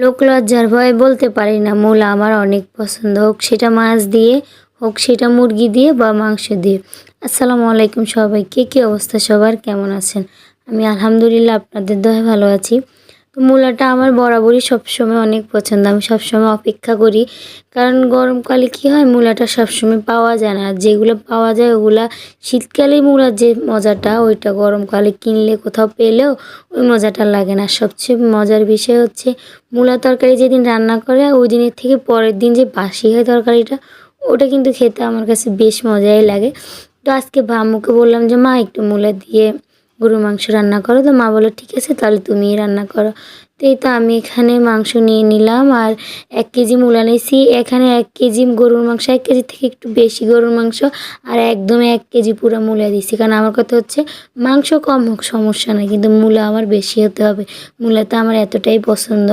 লোক লজ্জার ভয়ে বলতে পারি না, মূলা আমার অনেক পছন্দ, হোক সেটা মাছ দিয়ে, হোক সেটা মুরগি দিয়ে বা মাংস দিয়ে। আসসালামু আলাইকুম সবাইকে, কী অবস্থা সবার, কেমন আছেন? আমি আলহামদুলিল্লাহ আপনাদের দয়ায় ভালো আছি। তো মূলাটা আমার বরাবরই সবসময় অনেক পছন্দ, আমি সবসময় অপেক্ষা করি। কারণ গরমকালে কী হয়, মূলাটা সবসময় পাওয়া যায় না, যেগুলো পাওয়া যায় ওগুলা শীতকালে মূলার যে মজাটা ওইটা গরমকালে কিনলে কোথাও পেলেও ওই মজাটা লাগে না। সবচেয়ে মজার বিষয় হচ্ছে মূলা তরকারি যেদিন রান্না করে ওই দিনের থেকে পরের দিন যে বাসি হয় তরকারিটা, ওটা কিন্তু খেতে আমার কাছে বেশ মজাই লাগে। তো আজকে আম্মুকে বললাম যে মা একটু মূলা দিয়ে গরুর মাংস রান্না করো, তো মা বললো ঠিক আছে তাহলে তুমিই রান্না করো। তো এই তো আমি এখানে মাংস নিয়ে নিলাম আর 1 কেজি মূলা নিয়েছি। এখানে 1 কেজি গরুর মাংস, 1 কেজির থেকে একটু বেশি গরুর মাংস আর একদম 1 কেজি পুরো মূলা দিয়েছি। কারণ আমার কথা হচ্ছে মাংস কম হোক সমস্যা নাই, কিন্তু মূলা আমার বেশি হতে হবে, মূলাটা আমার এতটাই পছন্দ।